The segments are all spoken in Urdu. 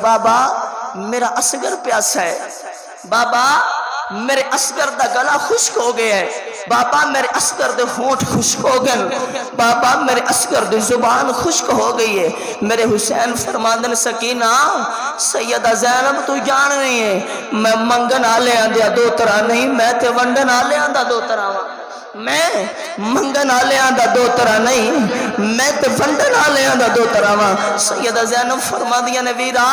بابا میرا اصغر پیاسا ہے، بابا میرے اصغر دا گلا خشک ہو گیا ہے، بابا میرے اصغر دے ہونٹ خشک ہو گئے، بابا میرے اصغر دے زبان خشک ہو گئی ہے۔ میرے حسین فرماندن سکینہ سیدہ زینب تو جان نہیں ہے میں منگن آلے آندیا دو طرح نہیں، میں تے ونڈن آلے آندہ دو طرح ہوں، میں منگن آلے آندہ دو طرح نہیں، میں تے ونڈن آلے آندہ دو طرح ہوں۔ سیدہ زینب فرماندیا نے ویرا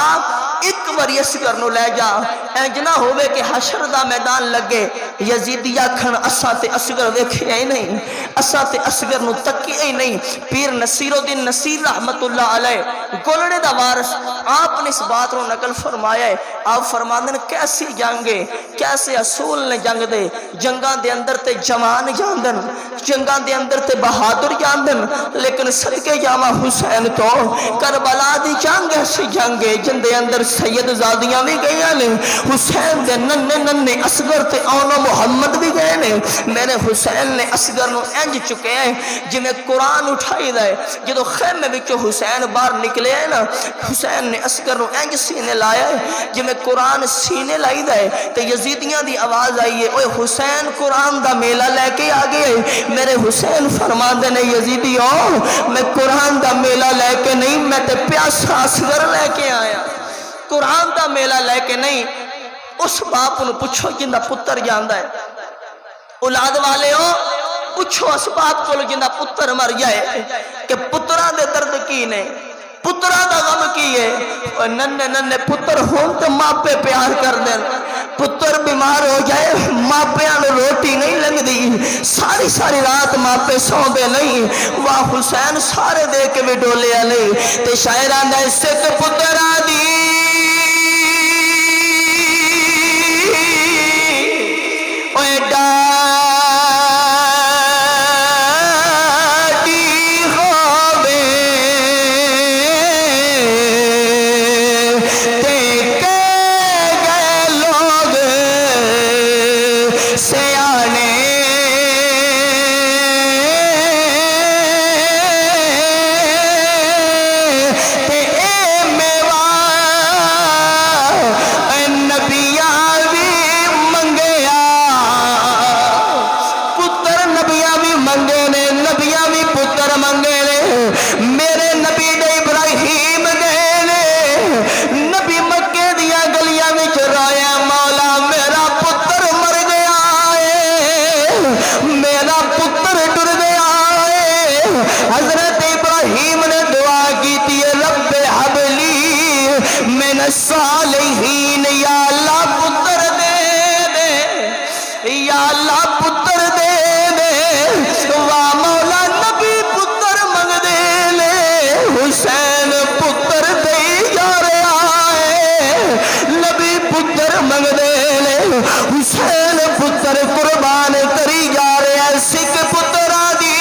ایک وری اصغر نو لے جا، اینج نہ ہوئے کہ حشر دا میدان لگے یزیدی آکھن اساں تے اصغر دیکھے ہی نہیں، اساں تے اصغر نو تکی ہی نہیں۔ پیر نصیر الدین نصیر رحمت اللہ علیہ گولڑے دا وارث آپ نے اس بات رو نقل فرمایا ہے۔ آپ فرماندن کیسی جنگے کیسے اصول نے جنگ دے، جنگاں دے اندر تے جوان جاندن، جنگاں دے اندر تے بہادر جاندن، لیکن صدقے جامع حسین تو کربلا دی جنگ ایسی جنگے جن دے اندر سید زادیاں بھی گئی ہیں، حسین دے ننے ننے اصغر تے اونا محمد بھی گئے نے۔ میرے حسین نے اصغر نو انج چکے ہیں جی میں قرآن اٹھائی دائے، جدو خیمے بچو حسین باہر نکلے ہیں نا، حسین نے اصغر نو انج سینے لائے ہیں جی میں قرآن سینے لائی دائے تو یزیدیاں دی آواز آئیے اوہ حسین قرآن دا میلہ لے کے آگے۔ میرے حسین فرما دینے یزیدیوں میں قرآن دا میلہ لے کے نہیں، میں تے پیاسا اصغر لے کے آیا، قرآن دا میلہ لے کے نہیں۔ اس باپ نے پوچھو جندہ پتر جاندہ ہے، اولاد والے ہو پوچھو اس باپ کو جندہ پتر مر جائے کہ پتران دے درد کی نہیں، پتران دا غم کی ہے۔ ننے ننے پتر ہوں تو ماں پہ پیار کر دیں، پتر بیمار ہو جائے ماں پہ آنے روٹی نہیں لنگ دی، ساری ساری رات ماں پہ سو دے نہیں۔ واہ حسین سارے دے کے بھی ڈولے نہیں تے شاعران دے سکھ پتر آدھی اوے ڈاڈی ہووے تے کہہ گئے لوگ سیانے تے اے میوہ نبیاں بھی منگیا، پتر نبیاں بھی منگے نے، نبیاں بھی پتر منگے نے۔ میرے نبی دے ابراہیم گئے نے، نبی مکے دیا گلیاں وچ رویا مولا میرا پتر مر گیا ہے، میرا پتر ڈر گیا ہے۔ حضرت ابراہیم نے دعا کی تھی رب حبلی من الصالحین، یا اللہ پتر دے دے، یا اللہ پتر دے دے۔ واہ مولا نبی پتر منگ دے لے، حسین پتر دے جا رہا ہے، نبی پتر منگ دے لے، حسین پتر قربان کری جا رہے ہیں۔ سکھ پتر آدھی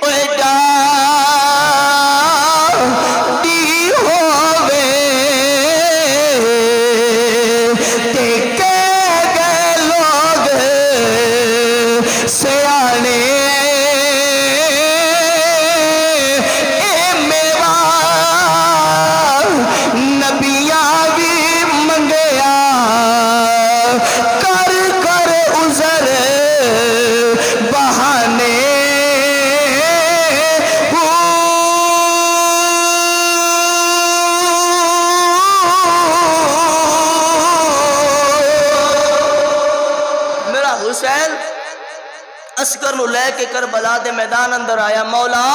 اوے ڈاڈی ہووے تے کہہ گئے لوگ سیانے اے میوہ نبیاں بھی منگیا، کر کر عذر بہانے میرا حسین اصغر نو لے کے کربلا دے میدان اندر آیا۔ مولا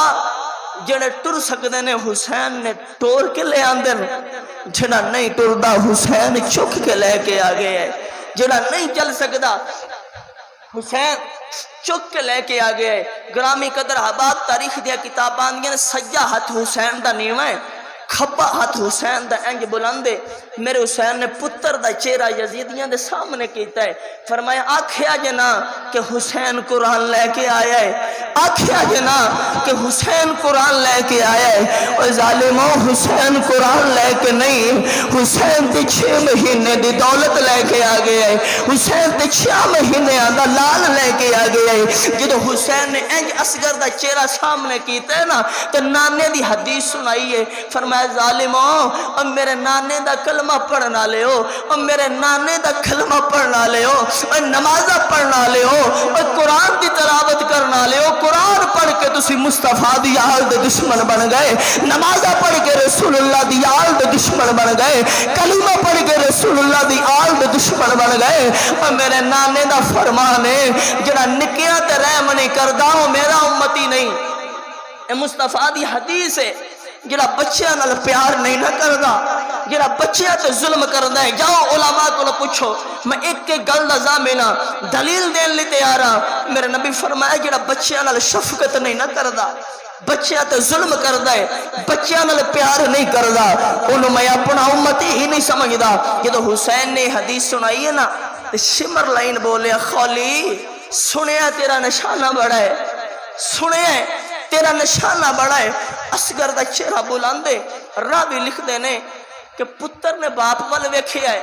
جڑے ٹر سکدے نے حسین نے ٹور کے لے آندن، جڑا نہیں ٹردا حسین چک کے لے کے آگے ہے، جڑا نہیں چل سکدا حسین چک کے لے کے آگے ہے۔ گرامی قدر احباب تاریخ دیا کتابان دیا سجا ہاتھ حسین دا نیوہ ہے، کھبا ہاتھ حسین دا انج بلندے میرے حسین نے پتر دا چہرہ یزیدیاں دے سامنے کیتا ہے فرمایا آکھیا جنا کہ حسین قرآن لے کے آیا ہے آکھیا جنا کہ حسین قرآن لے کے آیا ہے اور ظالموں حسین قرآن لے کے نہیں حسین تے 6 مہینے دی دولت لے کے آ گیا ہے حسین تے 6 مہینے دا لال لے کے آ گیا ہے جدو حسین نے انج اصغر دا چہرہ سامنے کیتا ہے نا تو نانے دی حدیث سنائی ہے فرمایا ظالموں اور میرے نانے دا کلمہ پڑھنا لے ہو اور میرے نانے دا کلمہ پڑھنا لے ہو اور نمازہ پڑھنا لے ہو اور قرآن دی تلاوت کرنا لے ہو قرآن پڑھ کے تسی مصطفیٰ دی آل دے دشمن بن گئے نمازہ پڑھ کے رسول اللہ دی آل دے دشمن بن گئے کلمہ پڑھ کے رسول اللہ دی آل دے دشمن بن گئے اور میرے نانے دا فرمان ہے جڑا نکیاں تے رحم نہیں کردا وہ میرا امتی نہیں اے مصطفیٰ دی حدیث ہے جڑا بچیاں نال پیار نہیں نہ کردا جڑا بچیاں تے ظلم کردا ہے جاؤ علماء کو پوچھو میں ایک گل دا ضامن دلیل دین لئی تیار ہاں میرے نبی فرمایا جڑا بچیاں نال شفقت نہیں نہ کردا بچیاں تے ظلم کردا ہے بچیاں نال پیار نہیں کردا اونوں میں اپنا امتی ہی نہیں سمجھدا جدوں حسین نے حدیث سنائی ہے نا تے شمر لائن بولیا خولی سنیا تیرا نشانہ بڑا ہے سنیا تیرا نشانہ بڑا ہے اصغر دا چہرہ بلاندے راوی لکھ دینے کہ پتر نے باپ وال ویکھیا ہے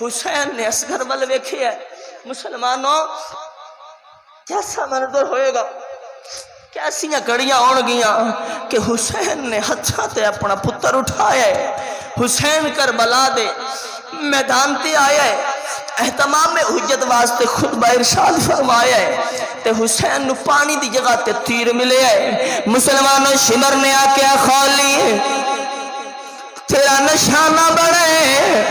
حسین نے اصغر وال ویکھیا ہے مسلمانوں کیسا منظر ہوئے گا کیسیاں گھڑیاں ہون گیاں کہ حسین نے ہتھاں تے اپنا پتر اٹھایا ہے حسین کربلا دے میدان تے آیا ہے اہتمام حجت واسطے خطبہ ارشاد فرمایا ہے تے حسین نو پانی دی جگہ تے تیر ملے ہے مسلمانوں شمر نے آکیا خولی تیرا نشانہ بڑھے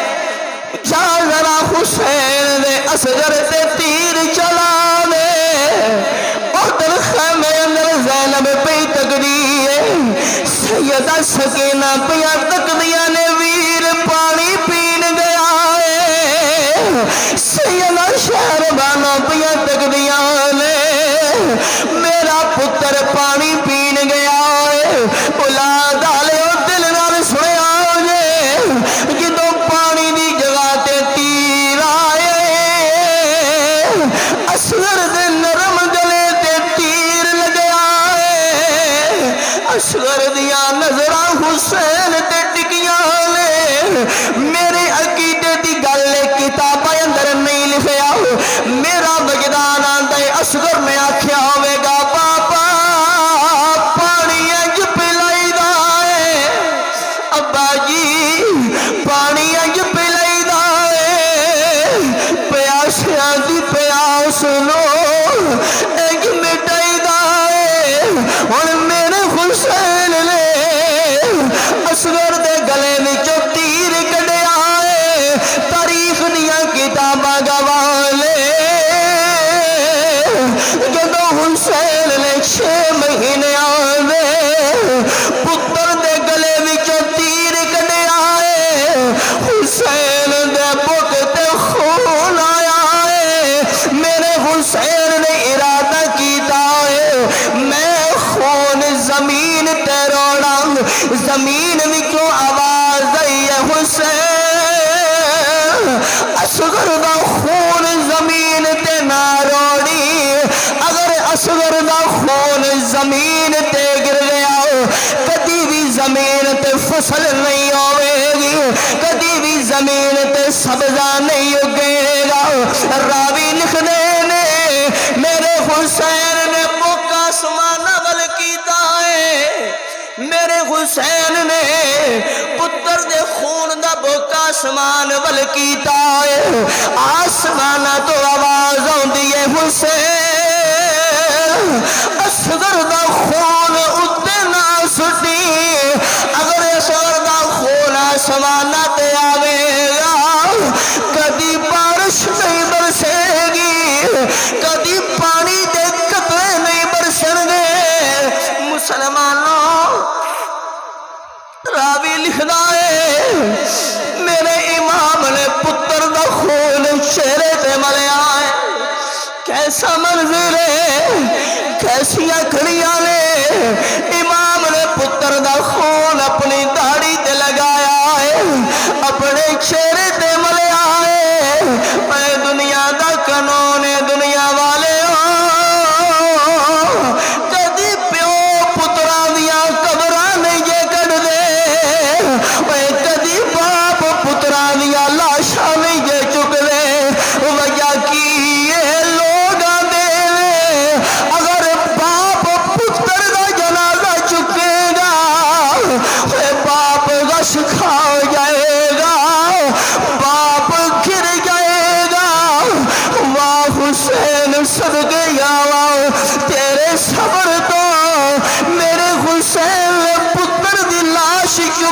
جا ذرا حسین دے اصغر تے تیر چلا دے اور دل خیمے اندر زینب پہ تکدی ہے سیدہ سکینہ پہ تکدیاں نے ویر پانی پین گیا ہے سیدہ شہربانہ پہ تکدیاں نے میرا پتر پانی پین گیا ہے اولاد آلے اور دل نال سنیا جے جدوں پانی دی جگہ تے تیر آئے اصغر دے نرم گلے تے تیر لگیا ہے اصغر دیا نظرہ حسین تے ٹکیاں لے میرے عقیدے دی گلے کتابہ اندر نہیں لکھیا میرا وجدان آندا ہے اصغر میں آکھیا ہوئے گا پاپا پانی انج پلائی دا ہے ابا جی پانی انج پلائی دا ہے پیاسیاں دی پیاس نو انج مٹائی دا ہے اور میرے حسین نے اصغر دے گلے وچوں تیر کڈیا ہے تاریخ دیاں کتاباں گواہ لے جدو حسین نے 6 مہینے آوے پتر دے گلے وچوں تیر کڈیا ہے حسین دے بک تے خون آیا ہے میرے حسین نے ارادہ کیتا ہے میں خون زمین تے روڑا زمین وچوں آواز آئی ہے حسین اصغر دا خون زمین تے نہ روڑی اگر اصغر دا خون زمین تے گر گیا کدی بھی زمین تے فصل نہیں ہوئے گی کدی بھی زمین تے سبزہ نہیں اگے گا راوی لکھ دینے میرے حسین نے بک آسمانہ ول کیتا ہے میرے حسین نے پتر دے خون دا بک آسمان ول کیتا ہے آسمانہ تو آواز آندی ہے حسین اصغر دا خون اتے نہ سٹی اگر اصغر دا خون آسمانہ تے آوے گا کدی بارش نہیں برسے گی کدی پانی دے قطرے نہیں برسن گے مسلمانوں راوی لکھدا ہے میرے امام نے پتر دا خون چہرے تے ملیا ہے کیسا منظر ہے کیسیاں کھڑیاں نے امام نے پتر دا خون اپنی داڑھی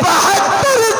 72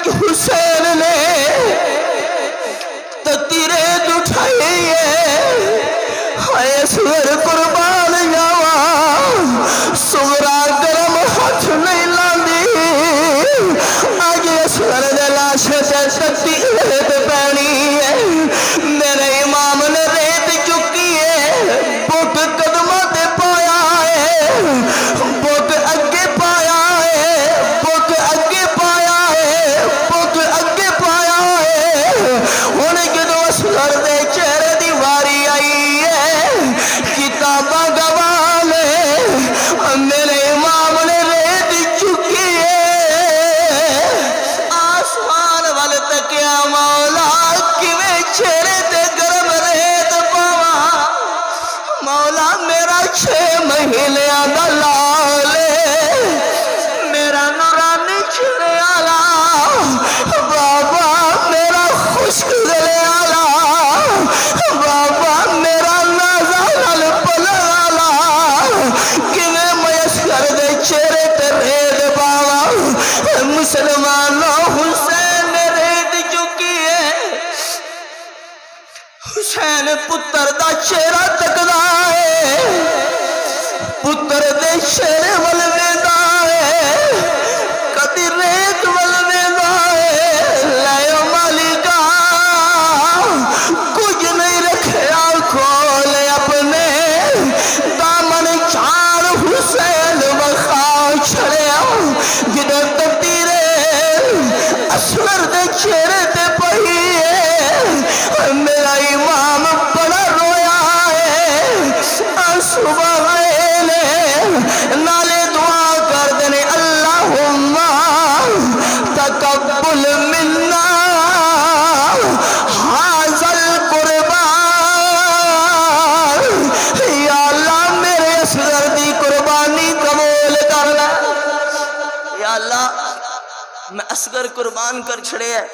وچ حسین نے تیرے اٹھائی ہائے اصغر قربان جاوا سغرا گرم ہاتھ نہیں لاندی اج اصغر دے لاش تے ستی ریت پینی ہے میرے امام نے ریت چکی ہے بت قدماں تے پایا ہے بت اگے پایا ہے بت اگے پایا ہے بت اگے پایا ہے ہن جدوں اصغر دے چہرے دی واری آئی ہے کتاباں گواہ نے میرے امام نے ریت چکی ہے آسمان وال تکیا مولا کیویں چہرے تے گرم ریت پاواں مولا میرا 6 مہینیاں دا لال میرا نورانی چہرے والا بابا میرا خشک گلے والا بابا میرا نازا نال پلے والا کیویں میں اصغر دے چہرے تے ریت پاواں مسلمانوں حسین نے ریت چکی ہے حسین پتر دا چہرہ تکدا ہے پتر دے چہرے ول ویندا ہے کدی ریت ول ویندا ہے لے مالکا کچھ نہیں رکھیا کھول اپنے دامن چار حسین وخا چھڑیا جدوں تیر اصغر دے چہرے تے پئی ہے میرا امام بڑا رویا ہے آنسو بہائے نے نالے دعا کر دینے اللہم تقبل منا حاضر قربان یا اللہ میرے اصغر دی قربانی قبول کر لے یا اللہ میں اصغر قربان کر چھڑے ہے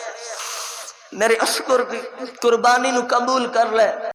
میرے اصغر کی قربانی نو قبول کر لے